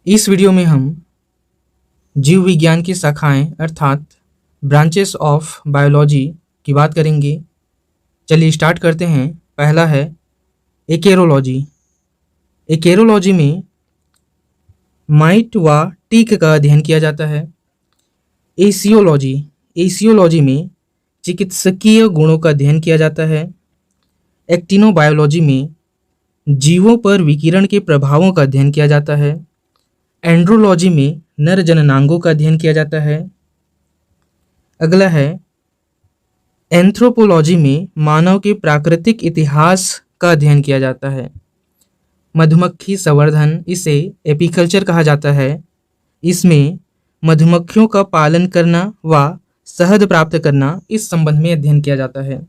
इस वीडियो में हम जीव विज्ञान की शाखाएं अर्थात ब्रांचेस ऑफ बायोलॉजी की बात करेंगे। चलिए स्टार्ट करते हैं। पहला है एकेरोलॉजी। एकेरोलॉजी में माइट व टीक का अध्ययन किया जाता है। एसियोलॉजी एसियोलॉजी में चिकित्सकीय गुणों का अध्ययन किया जाता है। एक्टिनोबायोलॉजी में जीवों पर विकिरण के प्रभावों का अध्ययन किया जाता है। एंड्रोलॉजी में नर जननांगों का अध्ययन किया जाता है। अगला है एंथ्रोपोलॉजी में मानव के प्राकृतिक इतिहास का अध्ययन किया जाता है। मधुमक्खी संवर्धन, इसे एपीकल्चर कहा जाता है। इसमें मधुमक्खियों का पालन करना व शहद प्राप्त करना इस संबंध में अध्ययन किया जाता है।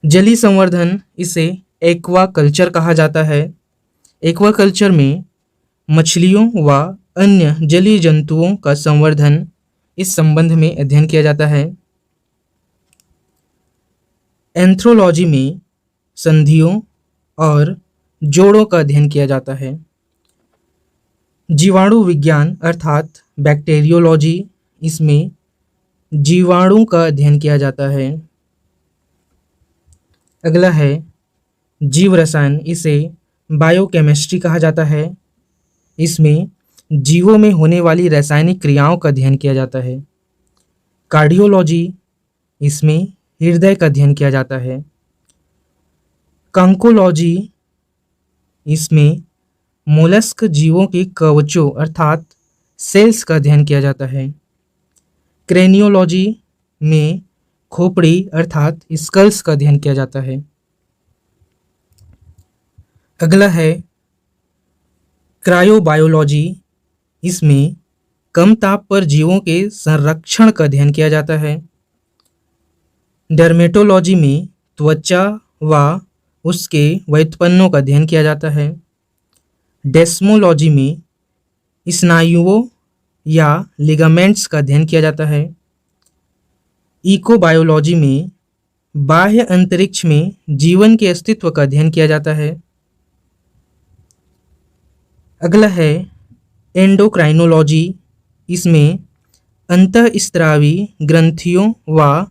जलीय संवर्धन, इसे एक्वाकल्चर कहा जाता है। एक्वाकल्चर में मछलियों व अन्य जलीय जंतुओं का संवर्धन इस संबंध में अध्ययन किया जाता है। एंथ्रोलॉजी में संधियों और जोड़ों का अध्ययन किया जाता है। जीवाणु विज्ञान अर्थात बैक्टीरियोलॉजी, इसमें जीवाणु का अध्ययन किया जाता है। अगला है जीव रसायन, इसे बायोकेमिस्ट्री कहा जाता है। इसमें जीवों में होने वाली रासायनिक क्रियाओं का अध्ययन किया जाता है। कार्डियोलॉजी, इसमें हृदय का अध्ययन किया जाता है। कंकोलॉजी, इसमें मोलस्क जीवों के कवचों अर्थात सेल्स का अध्ययन किया जाता है। क्रेनियोलॉजी में खोपड़ी अर्थात स्कल्स का अध्ययन किया जाता है। अगला है क्रायोबायोलॉजी, इसमें कम ताप पर जीवों के संरक्षण का अध्ययन किया जाता है। डर्मेटोलॉजी में त्वचा व उसके व्युत्पन्नों का अध्ययन किया जाता है। डेस्मोलॉजी में स्नायुओं या लिगामेंट्स का अध्ययन किया जाता है। इकोबायोलॉजी में बाह्य अंतरिक्ष में जीवन के अस्तित्व का अध्ययन किया जाता है। अगला है एंडोक्राइनोलॉजी, इसमें अंतःस्रावी ग्रंथियों व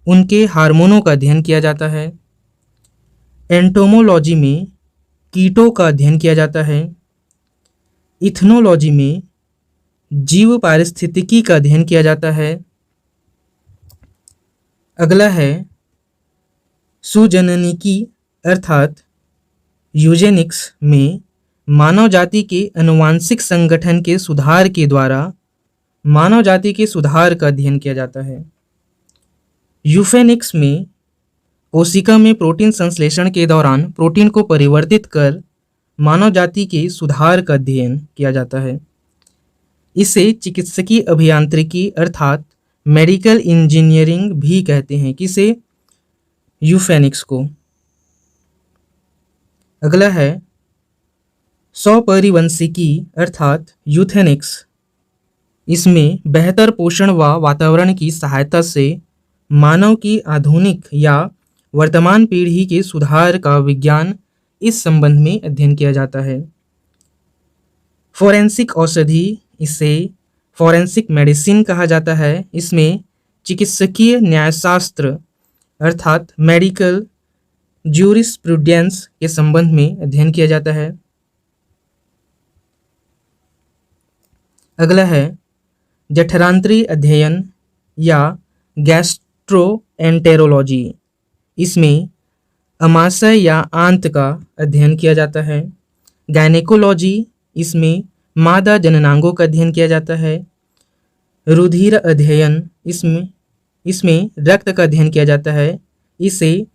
उनके हार्मोनों का अध्ययन किया जाता है। एंटोमोलॉजी में कीटों का अध्ययन किया जाता है। इथनोलॉजी में जीव पारिस्थितिकी का अध्ययन किया जाता है। अगला है सुजननिकी अर्थात यूजेनिक्स में मानव जाति के आनुवांशिक संगठन के सुधार के द्वारा मानव जाति के सुधार का अध्ययन किया जाता है। यूफेनिक्स में कोशिका में प्रोटीन संश्लेषण के दौरान प्रोटीन को परिवर्तित कर मानव जाति के सुधार का अध्ययन किया जाता है। इसे चिकित्सकीय अभियांत्रिकी अर्थात मेडिकल इंजीनियरिंग भी कहते हैं। किसे? यूफेनिक्स को। अगला है स्वपरिवंशिकी अर्थात यूथेनिक्स, इसमें बेहतर पोषण व वातावरण की सहायता से मानव की आधुनिक या वर्तमान पीढ़ी के सुधार का विज्ञान इस संबंध में अध्ययन किया जाता है। फोरेंसिक औषधि, इसे फोरेंसिक मेडिसिन कहा जाता है। इसमें चिकित्सकीय न्यायशास्त्र अर्थात मेडिकल ज्यूरिस्प्रूडेंस के संबंध में अध्ययन किया जाता है। अगला है जठरांत्रिय अध्ययन या गैस्ट्रोएंटेरोलॉजी, इसमें अमाशय या आंत का अध्ययन किया जाता है। गायनेकोलॉजी, इसमें मादा जननांगों का अध्ययन किया जाता है। रुधिर अध्ययन, इसमें रक्त का अध्ययन किया जाता है। इसे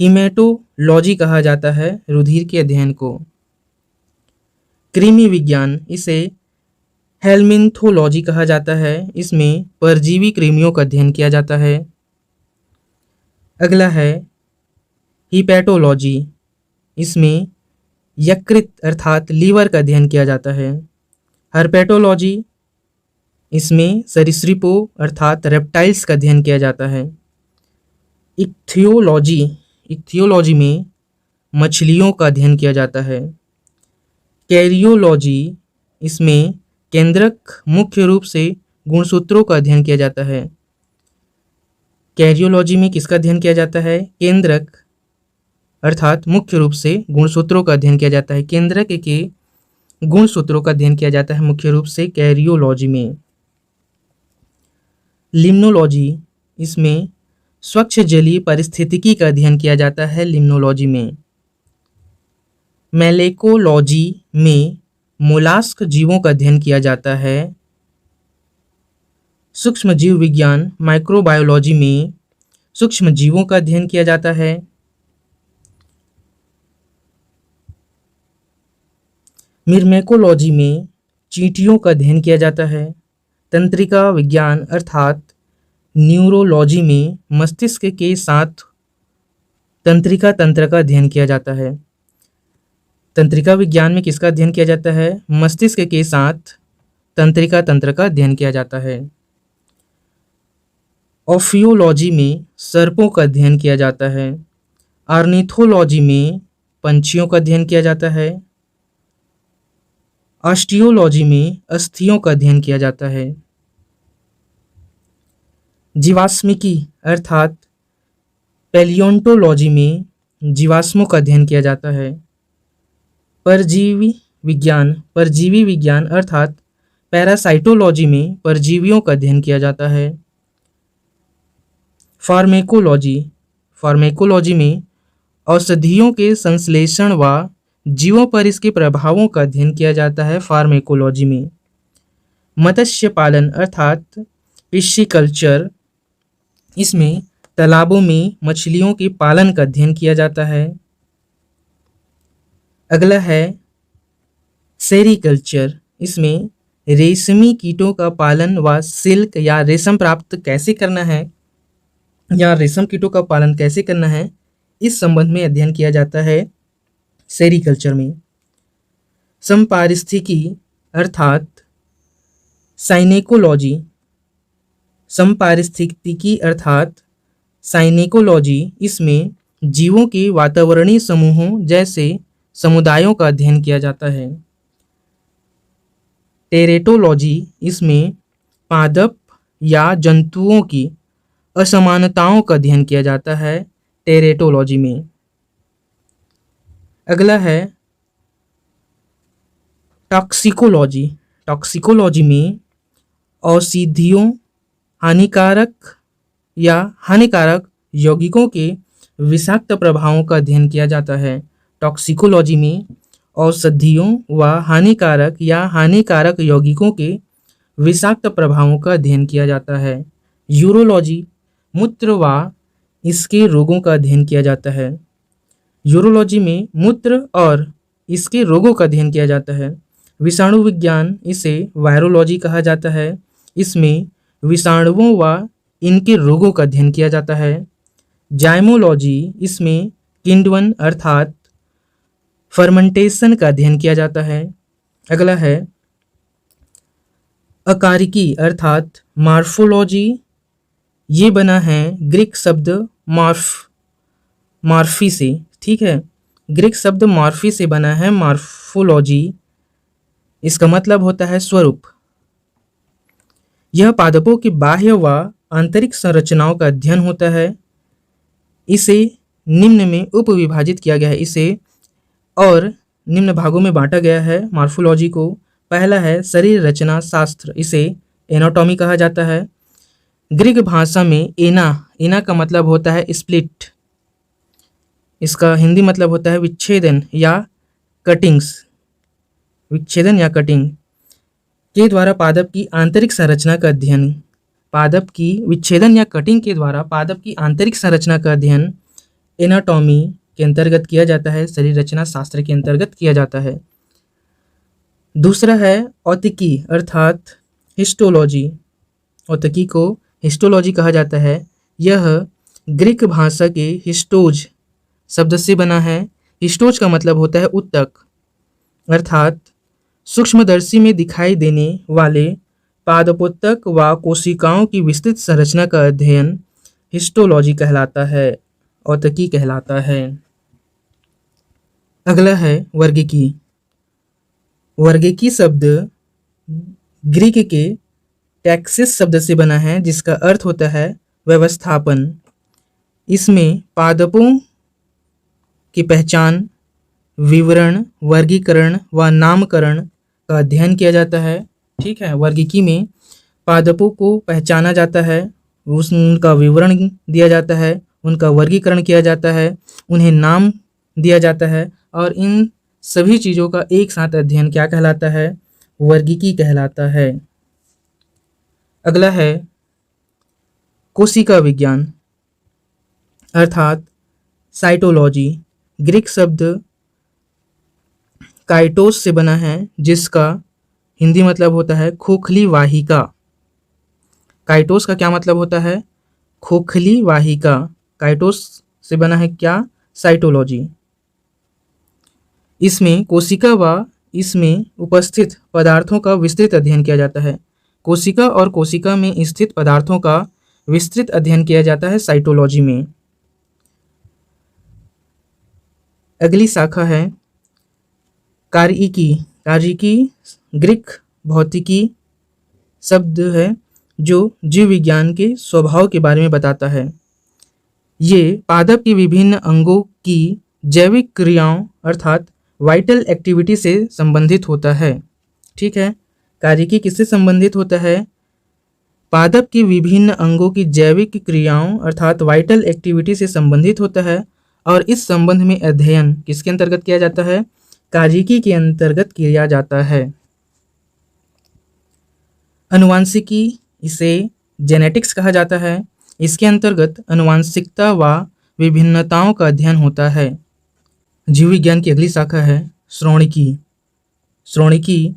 हीमेटोलॉजी कहा जाता है, रुधिर के अध्ययन को। कृमि विज्ञान, इसे हेल्मिन्थोलॉजी कहा जाता है। इसमें परजीवी कृमियों का अध्ययन किया जाता है। अगला है हिपैटोलॉजी, इसमें यकृत अर्थात लीवर का अध्ययन किया जाता है। हर्पेटोलॉजी, इसमें सरीसृपों अर्थात रेप्टाइल्स का अध्ययन किया जाता है। इक्थियोलॉजी में मछलियों का अध्ययन किया जाता है। कैरियोलॉजी, इसमें केंद्रक मुख्य रूप से गुणसूत्रों का अध्ययन किया जाता है। कैरियोलॉजी में किसका अध्ययन किया जाता है? केंद्रक अर्थात मुख्य रूप से गुणसूत्रों का अध्ययन किया जाता है। केंद्रक के गुणसूत्रों का अध्ययन किया जाता है मुख्य रूप से कैरियोलॉजी में। लिम्नोलॉजी, इसमें स्वच्छ जलीय पारिस्थितिकी का अध्ययन किया जाता है लिम्नोलॉजी में। मैलेकोलॉजी में मोलास्क जीवों का अध्ययन किया जाता है। सूक्ष्म जीव विज्ञान माइक्रोबायोलॉजी में सूक्ष्म जीवों का अध्ययन किया जाता है। मिर्मेकोलॉजी में चींटियों का अध्ययन किया जाता है। तंत्रिका विज्ञान अर्थात न्यूरोलॉजी में मस्तिष्क के साथ तंत्रिका तंत्र का अध्ययन किया जाता है। तंत्रिका विज्ञान में किसका अध्ययन किया जाता है? मस्तिष्क के साथ तंत्रिका तंत्र का अध्ययन किया जाता है। ऑफियोलॉजी में सर्पों का अध्ययन किया जाता है। ऑर्निथोलॉजी में पंछियों का अध्ययन किया जाता है। ऑस्टियोलॉजी में अस्थियों का अध्ययन किया जाता है। जीवाश्मिकी अर्थात पैलियोंटोलॉजी में जीवाश्मों का अध्ययन किया जाता है। परजीवी विज्ञान अर्थात पैरासाइटोलॉजी में परजीवियों का अध्ययन किया जाता है। फार्मेकोलॉजी में औषधियों के संश्लेषण व जीवों पर इसके प्रभावों का अध्ययन किया जाता है फार्मेकोलॉजी में। मत्स्य पालन अर्थात पिस्सीकल्चर, इसमें तालाबों में मछलियों के पालन का अध्ययन किया जाता है। अगला है सेरीकल्चर, इसमें रेशमी कीटों का पालन व सिल्क या रेशम प्राप्त कैसे करना है या रेशम कीटों का पालन कैसे करना है, इस संबंध में अध्ययन किया जाता है सेरीकल्चर में। समपारिस्थितिकी अर्थात साइनेकोलॉजी, इसमें जीवों के वातावरणीय समूहों जैसे समुदायों का अध्ययन किया जाता है। टेरेटोलॉजी, इसमें पादप या जंतुओं की असमानताओं का अध्ययन किया जाता है टेरेटोलॉजी में। अगला है टॉक्सिकोलॉजी में औषधियों हानिकारक यौगिकों के विषाक्त प्रभावों का अध्ययन किया जाता है। टॉक्सिकोलॉजी में औषधियों व हानिकारक यौगिकों के विषाक्त प्रभावों का अध्ययन किया जाता है। यूरोलॉजी, मूत्र व इसके रोगों का अध्ययन किया जाता है। यूरोलॉजी में मूत्र और इसके रोगों का अध्ययन किया जाता है। विषाणु विज्ञान, इसे वायरोलॉजी कहा जाता है, इसमें विषाणुओं व इनके रोगों का अध्ययन किया जाता है। जाइमोलॉजी, इसमें किण्वन अर्थात फर्मेंटेशन का अध्ययन किया जाता है। अगला है अकारिकी अर्थात मॉर्फोलॉजी, ये बना है ग्रीक शब्द मॉर्फी से, ठीक है, ग्रीक शब्द मॉर्फी से बना है मॉर्फोलॉजी, इसका मतलब होता है स्वरूप। यह पादपों की बाह्य व आंतरिक संरचनाओं का अध्ययन होता है। इसे निम्न में उपविभाजित किया गया है, इसे और निम्न भागों में बांटा गया है मॉर्फोलॉजी को। पहला है शरीर रचना शास्त्र, इसे एनाटॉमी कहा जाता है। ग्रीक भाषा में एना का मतलब होता है स्प्लिट, इसका हिंदी मतलब होता है विच्छेदन या कटिंग के द्वारा पादप की आंतरिक संरचना का अध्ययन। पादप की विच्छेदन या कटिंग के द्वारा पादप की आंतरिक संरचना का अध्ययन एनाटॉमी के अंतर्गत किया जाता है, शरीर रचना शास्त्र के अंतर्गत किया जाता है। दूसरा है औतिकी अर्थात हिस्टोलॉजी। औतिकी को हिस्टोलॉजी कहा जाता है। यह ग्रीक भाषा के हिस्टोज शब्द से बना है। हिस्टोज का मतलब होता है उत्तक, अर्थात सूक्ष्मदर्शी में दिखाई देने वाले पादपोत्तक व कोशिकाओं की विस्तृत संरचना का अध्ययन हिस्टोलॉजी कहलाता है, औतकी कहलाता है। अगला है वर्गिकी। वर्गीकी शब्द ग्रीक के टैक्सिस शब्द से बना है, जिसका अर्थ होता है व्यवस्थापन। इसमें पादपों की पहचान, विवरण, वर्गीकरण व नामकरण का अध्ययन किया जाता है। ठीक है, वर्गीकी में पादपों को पहचाना जाता है, उनका विवरण दिया जाता है, उनका वर्गीकरण किया जाता है, उन्हें नाम दिया जाता है, और इन सभी चीज़ों का एक साथ अध्ययन क्या कहलाता है? वर्गीकी कहलाता है। अगला है कोशिका विज्ञान अर्थात साइटोलॉजी। ग्रीक शब्द काइटोस से बना है, जिसका हिंदी मतलब होता है खोखली वाहिका। काइटोस का क्या मतलब होता है? खोखली वाहिका। काइटोस से बना है क्या? साइटोलॉजी। इसमें कोशिका व इसमें उपस्थित पदार्थों का विस्तृत अध्ययन किया जाता है। कोशिका और कोशिका में स्थित पदार्थों का विस्तृत अध्ययन किया जाता है साइटोलॉजी में। अगली शाखा है कार्यिकी। कार्यिकी ग्रीक भौतिकी शब्द है, जो जीव विज्ञान के स्वभाव के बारे में बताता है। ये पादप की विभिन्न अंगों की जैविक क्रियाओं अर्थात वाइटल एक्टिविटी से संबंधित होता है। ठीक है, कार्यिकी किससे संबंधित होता है? पादप की विभिन्न अंगों की जैविक क्रियाओं अर्थात वाइटल एक्टिविटी से संबंधित होता है, और इस संबंध में अध्ययन किसके अंतर्गत किया जाता है? कार्यिकी के अंतर्गत किया जाता है। अनुवांशिकी, इसे जेनेटिक्स कहा जाता है। इसके अंतर्गत अनुवांशिकता व विभिन्नताओं का अध्ययन होता है। जीव विज्ञान की अगली शाखा है श्रोणिकी। श्रोणिकी,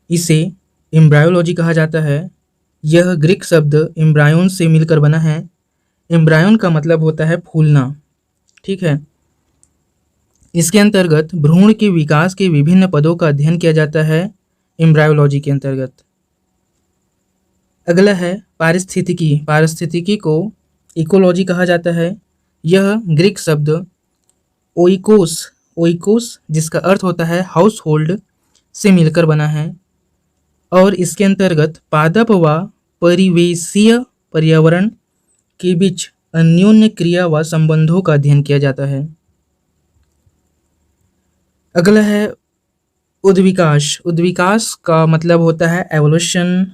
इसे एम्ब्रायोलॉजी कहा जाता है। यह ग्रीक शब्द एम्ब्रायोन से मिलकर बना है। एम्ब्रायोन का मतलब होता है फूलना। ठीक है, इसके अंतर्गत भ्रूण के विकास के विभिन्न पदों का अध्ययन किया जाता है एम्ब्रायोलॉजी के अंतर्गत। अगला है पारिस्थितिकी। पारिस्थितिकी को इकोलॉजी कहा जाता है। यह ग्रीक शब्द ओइकोस, ओइकोस जिसका अर्थ होता है हाउस होल्ड, से मिलकर बना है, और इसके अंतर्गत पादप व परिवेशीय पर्यावरण के बीच अन्योन्य क्रिया व संबंधों का अध्ययन किया जाता है। अगला है उद्विकास। उद्विकास का मतलब होता है एवोल्यूशन।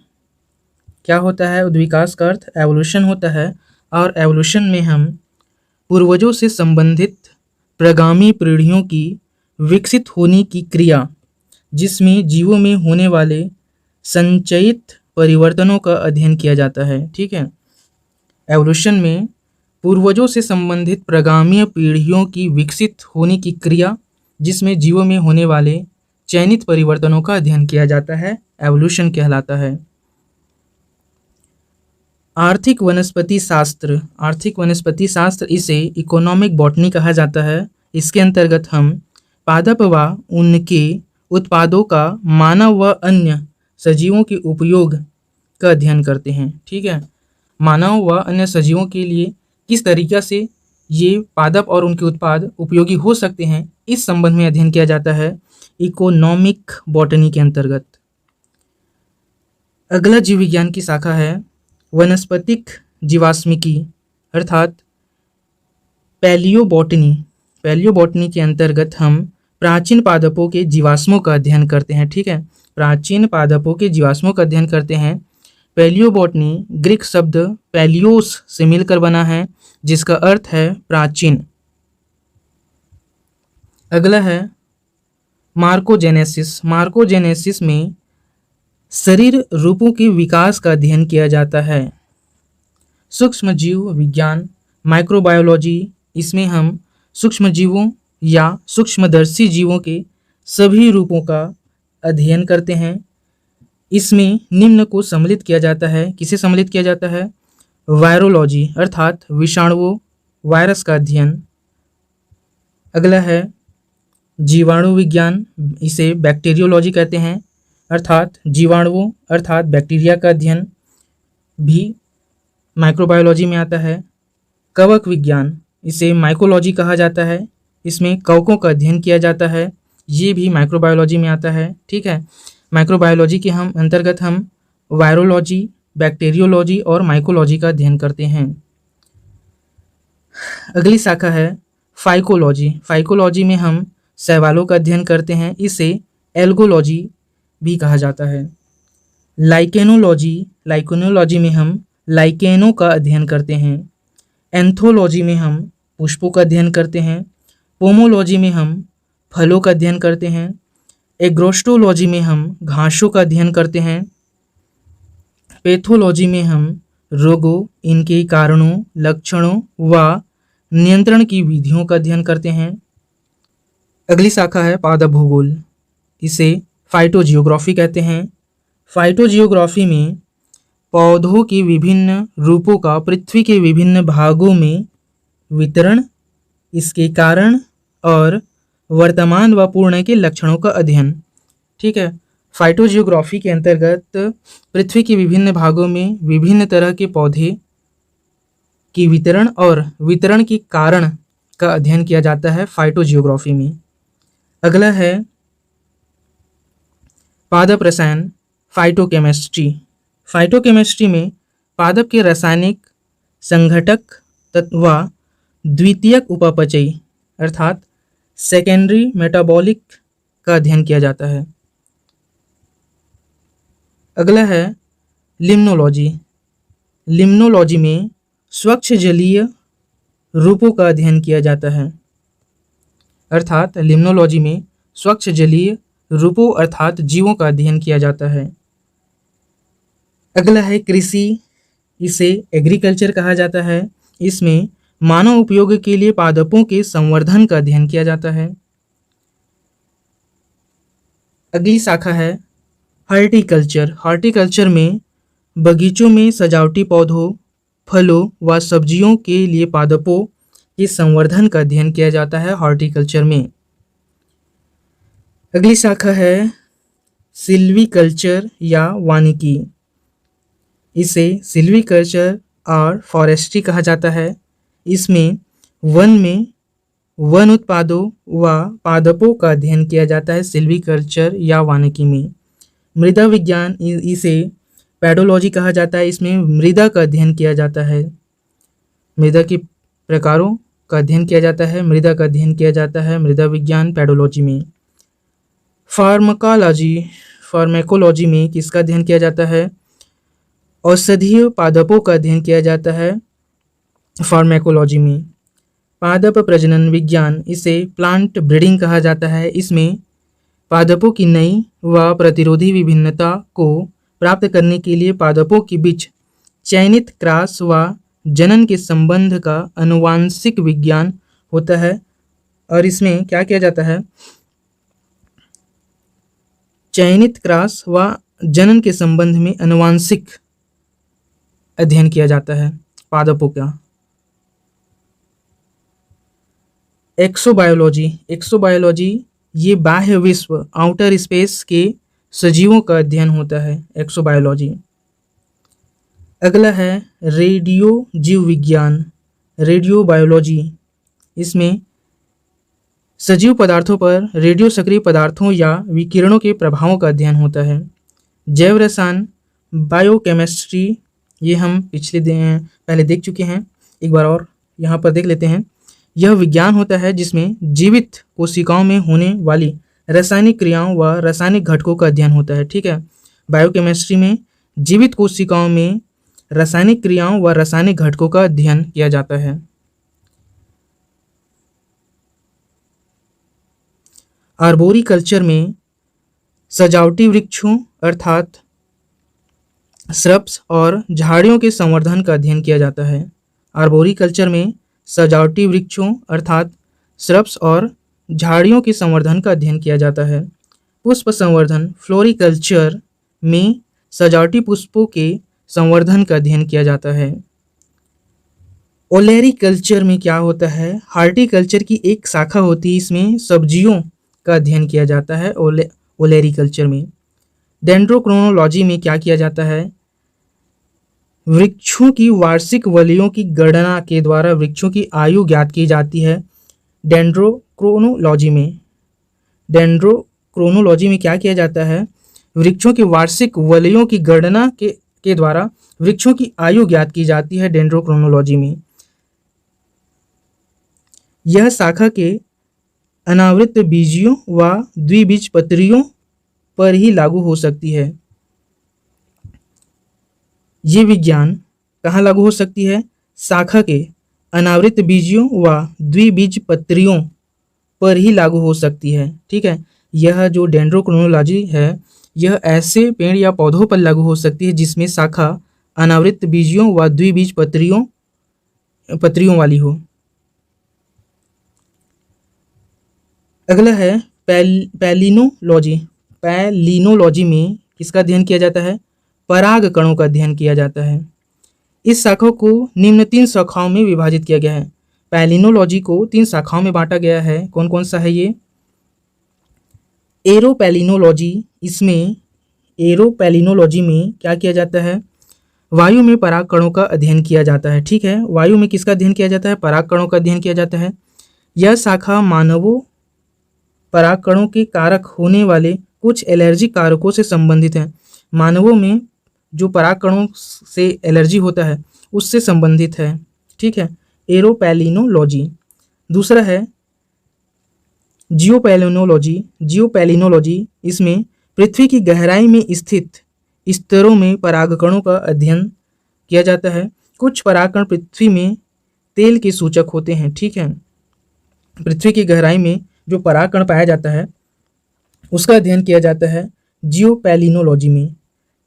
क्या होता है? उद्विकास का अर्थ एवोल्यूशन होता है, और एवोल्यूशन में हम पूर्वजों से संबंधित प्रगामी पीढ़ियों की विकसित होने की क्रिया, जिसमें जीवों में होने वाले संचयित परिवर्तनों का अध्ययन किया जाता है। ठीक है, एवोल्यूशन में पूर्वजों से संबंधित प्रगामी पीढ़ियों की विकसित होने की क्रिया, जिसमें जीवों में होने वाले चयनित परिवर्तनों का अध्ययन किया जाता है, एवोल्यूशन कहलाता है। आर्थिक वनस्पति शास्त्र। आर्थिक वनस्पति शास्त्र, इसे इकोनॉमिक बॉटनी कहा जाता है। इसके अंतर्गत हम पादप व उनके उत्पादों का मानव व अन्य सजीवों के उपयोग का अध्ययन करते हैं। ठीक है, मानव व अन्य सजीवों के लिए किस तरीक़ा से ये पादप और उनके उत्पाद उपयोगी हो सकते हैं, इस संबंध में अध्ययन किया जाता है इकोनॉमिक बॉटनी के अंतर्गत। अगला जीव विज्ञान की शाखा है वनस्पतिक जीवाश्मिकी अर्थात पैलियोबॉटनी। पैलियोबॉटनी के अंतर्गत हम प्राचीन पादपों के जीवाश्मों का अध्ययन करते हैं। ठीक है, प्राचीन पादपों के जीवाश्मों का अध्ययन करते हैं। पैलियोबॉटनी ग्रीक शब्द पैलियोस से मिलकर बना है, जिसका अर्थ है प्राचीन। अगला है मार्कोजेनेसिस। मार्कोजेनेसिस में शरीर रूपों के विकास का अध्ययन किया जाता है। सूक्ष्म जीव विज्ञान माइक्रोबायोलॉजी, इसमें हम सूक्ष्म जीवों या सूक्ष्मदर्शी जीवों के सभी रूपों का अध्ययन करते हैं। इसमें निम्न को सम्मिलित किया जाता है। किसे सम्मिलित किया जाता है? वायरोलॉजी अर्थात विषाणुओं, वायरस का अध्ययन। अगला है जीवाणु विज्ञान, इसे बैक्टीरियोलॉजी कहते हैं, अर्थात जीवाणुओं अर्थात बैक्टीरिया का अध्ययन भी माइक्रोबायोलॉजी में आता है। कवक विज्ञान, इसे माइकोलॉजी कहा जाता है। इसमें कवकों का अध्ययन किया जाता है। ये भी माइक्रोबायोलॉजी में आता है। ठीक है, माइक्रोबायोलॉजी के हम अंतर्गत हम वायरोलॉजी, बैक्टीरियोलॉजी और माइकोलॉजी का अध्ययन करते हैं। अगली शाखा है फाइकोलॉजी। फाइकोलॉजी में हम शैवालों का अध्ययन करते हैं, इसे एल्गोलॉजी भी कहा जाता है। लाइकेनोलॉजी, लाइकेनोलॉजी में हम लाइकेनों का अध्ययन करते हैं। एंथोलॉजी में हम पुष्पों का अध्ययन करते हैं। पोमोलॉजी में हम फलों का अध्ययन करते हैं। एग्रोस्टोलॉजी में हम घासों का अध्ययन करते हैं। पैथोलॉजी में हम रोगों, इनके कारणों, लक्षणों व नियंत्रण की विधियों का अध्ययन करते हैं। अगली शाखा है पादप भूगोल, इसे फाइटोजियोग्राफी कहते हैं। फाइटोजियोग्राफी में पौधों के विभिन्न रूपों का पृथ्वी के विभिन्न भागों में वितरण, इसके कारण और वर्तमान व पूर्ण के लक्षणों का अध्ययन। ठीक है, फाइटोजियोग्राफी के अंतर्गत पृथ्वी के विभिन्न भागों में विभिन्न तरह के पौधे की वितरण और वितरण के कारण का अध्ययन किया जाता है फाइटोजियोग्राफी में। अगला है पादप रसायन, फाइटोकेमिस्ट्री। फाइटोकेमिस्ट्री में पादप के रासायनिक संघटक व द्वितीयक उपापचयी अर्थात सेकेंडरी मेटाबॉलिक का अध्ययन किया जाता है। अगला है लिम्नोलॉजी। लिम्नोलॉजी में स्वच्छ जलीय रूपों का अध्ययन किया जाता है, अर्थात लिम्नोलॉजी में स्वच्छ जलीय रूपों अर्थात जीवों का अध्ययन किया जाता है। अगला है कृषि, इसे एग्रीकल्चर कहा जाता है। इसमें मानव उपयोग के लिए पादपों के संवर्धन का अध्ययन किया जाता है। अगली शाखा है हॉर्टिकल्चर। हॉर्टिकल्चर में बगीचों में सजावटी पौधों, फलों व सब्जियों के लिए पादपों के संवर्धन का अध्ययन किया जाता है हॉर्टिकल्चर में। अगली शाखा है सिल्वीकल्चर या वानिकी, इसे सिल्वीकल्चर और फॉरेस्ट्री कहा जाता है। इसमें वन में वन उत्पादों व पादपों का अध्ययन किया जाता है सिल्वीकल्चर या वानिकी में। मृदा विज्ञान, इसे पेडोलॉजी कहा जाता है। इसमें मृदा का अध्ययन किया जाता है, मृदा के प्रकारों का अध्ययन किया जाता है, मृदा का अध्ययन किया जाता है मृदा विज्ञान पेडोलॉजी में। फार्माकोलॉजी में किसका अध्ययन किया जाता है? औषधीय पादपों का अध्ययन किया जाता है फार्माकोलॉजी में। पादप प्रजनन विज्ञान, इसे प्लांट ब्रीडिंग कहा जाता है। इसमें पादपों की नई व प्रतिरोधी विभिन्नता को प्राप्त करने के लिए पादपों के बीच चयनित क्रॉस व जनन के संबंध का आनुवांशिक विज्ञान होता है। और इसमें क्या किया जाता है? चयनित क्रॉस व जनन के संबंध में आनुवांशिक अध्ययन किया जाता है पादपों का। एक्सोबायोलॉजी, एक्सोबायोलॉजी ये बाह्य विश्व, आउटर स्पेस के सजीवों का अध्ययन होता है एक्सोबायोलॉजी। अगला है रेडियो जीव विज्ञान, रेडियो बायोलॉजी। इसमें सजीव पदार्थों पर रेडियो सक्रिय पदार्थों या विकिरणों के प्रभावों का अध्ययन होता है। जैव रसायन, बायोकेमिस्ट्री, ये हम पहले देख चुके हैं, एक बार और यहाँ पर देख लेते हैं। यह विज्ञान होता है जिसमें जीवित कोशिकाओं में होने वाली रासायनिक क्रियाओं व रासायनिक घटकों का अध्ययन होता है। ठीक है, बायोकेमिस्ट्री में जीवित कोशिकाओं में रासायनिक क्रियाओं व रासायनिक घटकों का अध्ययन किया जाता है। आर्बोरिकल्चर में सजावटी वृक्षों अर्थात श्रब्स और झाड़ियों के संवर्धन का अध्ययन किया जाता है। आर्बोरिकल्चर में सजावटी वृक्षों अर्थात श्रब्स और झाड़ियों के संवर्धन का अध्ययन किया जाता है। पुष्प संवर्धन, फ्लोरिकल्चर में सजावटी पुष्पों के संवर्धन का अध्ययन किया जाता है। ओलेरिकल्चर में क्या होता है? हार्टिकल्चर की एक शाखा होती है, इसमें सब्जियों का अध्ययन किया जाता है ओलेरिकल्चर में। डेंड्रोक्रोनोलॉजी में क्या किया जाता है? वृक्षों की वार्षिक वलयों की गणना के द्वारा वृक्षों की आयु ज्ञात की जाती है डेंड्रोक्रोनोलॉजी में। डेंड्रोक्रोनोलॉजी में क्या किया जाता है, वृक्षों के वार्षिक वलयों की गणना के द्वारा वृक्षों की आयु ज्ञात की जाती है। डेंड्रोक्रोनोलॉजी में यह शाखा के अनावृत बीजियों व द्विबीजपत्रियों पर ही लागू हो सकती है। ये विज्ञान कहाँ लागू हो सकती है, शाखा के अनावृत बीजियों व द्विबीजपत्रियों पर ही लागू हो सकती है। ठीक है, यह जो डेंड्रोक्रोनोलॉजी है यह ऐसे पेड़ या पौधों पर लागू हो सकती है जिसमें शाखा अनावृत बीजियों व पत्रियों वाली हो। अगला है पैलिनोलॉजी। पैलिनोलॉजी में किसका अध्ययन किया जाता है, पराग कणों का अध्ययन किया जाता है। इस शाखा को निम्न 3 शाखाओं में विभाजित किया गया है। पैलिनोलॉजी को 3 शाखाओं में बांटा गया है। कौन कौन सा है ये, एरोपैलिनोलॉजी। इसमें एरोपैलिनोलॉजी में क्या किया जाता है, वायु में पराग कणों का अध्ययन किया जाता है। ठीक है, वायु में किसका अध्ययन किया जाता है, पराग कणों का अध्ययन किया जाता है। यह शाखा मानवों पराग कणों के कारक होने वाले कुछ एलर्जी कारकों से संबंधित है। मानवों में जो पराग कणों से एलर्जी होता है उससे संबंधित है। ठीक है, एरोपैलिनोलॉजी। दूसरा है जियोपैलिनोलॉजी। जियोपैलिनोलॉजी इसमें पृथ्वी की गहराई में स्थित स्तरों में परागकणों का अध्ययन किया जाता है। कुछ परागकण पृथ्वी में तेल के सूचक होते हैं। ठीक है, पृथ्वी की गहराई में जो परागकण पाया जाता है उसका अध्ययन किया जाता है जियोपैलिनोलॉजी में।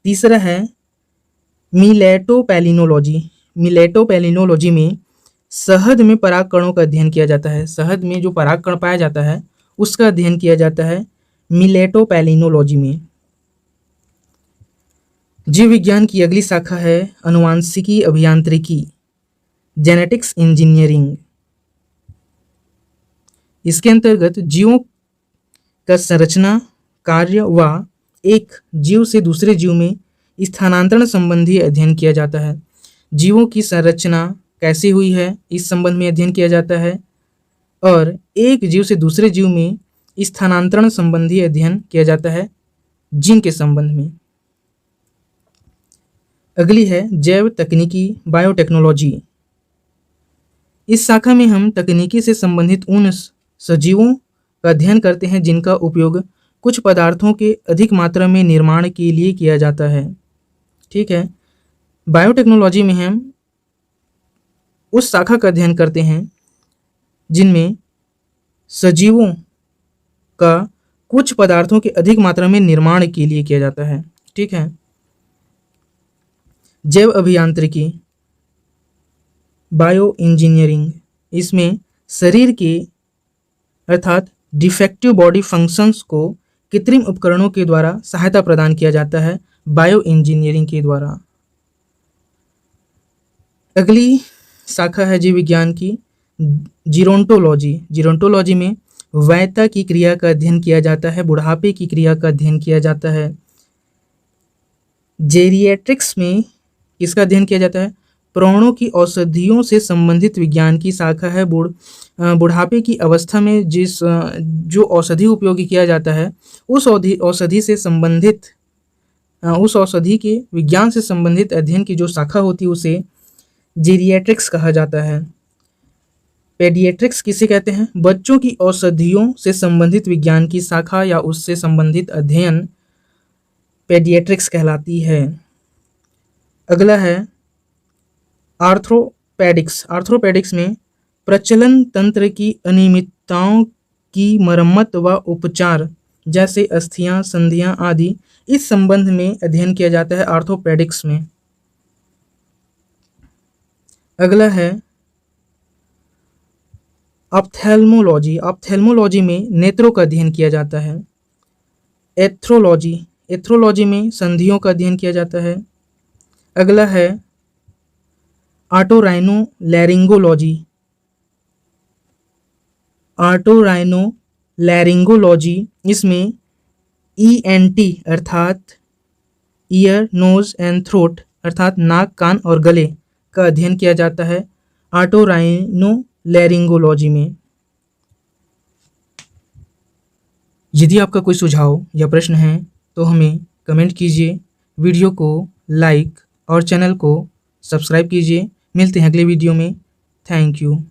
तीसरा है मिलेटोपैलिनोलॉजी। मिलेटोपैलिनोलॉजी में शहद में परागकणों का अध्ययन किया जाता है। शहद में जो परागकण पाया जाता है उसका अध्ययन किया जाता है मिलेटोपैलिनोलॉजी में। जीव विज्ञान की अगली शाखा है अनुवांशिकी अभियांत्रिकी, जेनेटिक्स इंजीनियरिंग। इसके अंतर्गत जीवों का संरचना, कार्य व एक जीव से दूसरे जीव में स्थानांतरण संबंधी अध्ययन किया जाता है। जीवों की संरचना कैसे हुई है इस संबंध में अध्ययन किया जाता है और एक जीव से दूसरे जीव में स्थानांतरण संबंधी अध्ययन किया जाता है जीन के संबंध में। अगली है जैव तकनीकी, बायोटेक्नोलॉजी। इस शाखा में हम तकनीकी से संबंधित उन सजीवों का अध्ययन करते हैं जिनका उपयोग कुछ पदार्थों के अधिक मात्रा में निर्माण के लिए किया जाता है। ठीक है, बायोटेक्नोलॉजी में हम उस शाखा का अध्ययन करते हैं जिनमें सजीवों का कुछ पदार्थों के अधिक मात्रा में निर्माण के लिए किया जाता है। ठीक है, जैव अभियांत्रिकी, बायो इंजीनियरिंग। इसमें शरीर के अर्थात डिफेक्टिव बॉडी फंक्शंस को कृत्रिम उपकरणों के द्वारा सहायता प्रदान किया जाता है बायो इंजीनियरिंग के द्वारा। अगली शाखा है जीव विज्ञान की जीरोंटोलॉजी। जीरोंटोलॉजी में वैधता की क्रिया का अध्ययन किया जाता है, बुढ़ापे की क्रिया का अध्ययन किया जाता है। जेरिएट्रिक्स में किसका अध्ययन किया जाता है, प्राणों की औषधियों से संबंधित विज्ञान की शाखा है। बुढ़ापे की अवस्था में जो औषधि उपयोग किया जाता है उस औषधि से संबंधित उस औषधि के विज्ञान से संबंधित अध्ययन की जो शाखा होती है उसे जेरिएट्रिक्स कहा जाता है। पेडिएट्रिक्स किसे कहते हैं, बच्चों की औषधियों से संबंधित विज्ञान की शाखा या उससे संबंधित अध्ययन पेडिएट्रिक्स कहलाती है। अगला है आर्थ्रोपेडिक्स। आर्थ्रोपेडिक्स में प्रचलन तंत्र की अनियमितताओं की मरम्मत व उपचार जैसे अस्थियां, संधियां आदि इस संबंध में अध्ययन किया जाता है आर्थ्रोपेडिक्स में। अगला है ऑप्थेल्मोलॉजी। ऑप्थेल्मोलॉजी में नेत्रों का अध्ययन किया जाता है। एथ्रोलॉजी। एथ्रोलॉजी में संधियों का अध्ययन किया जाता है। अगला है ऑटोराइनोलैरिंगोलॉजी। ऑटोराइनोलैरिंगोलॉजी इसमें ENT अर्थात ईयर, नोज एंड थ्रोट अर्थात नाक, कान और गले का अध्ययन किया जाता है ऑटोराइनोलैरिंगोलॉजी में। यदि आपका कोई सुझाव या प्रश्न है तो हमें कमेंट कीजिए, वीडियो को लाइक और चैनल को सब्सक्राइब कीजिए। मिलते हैं अगले वीडियो में। Thank you.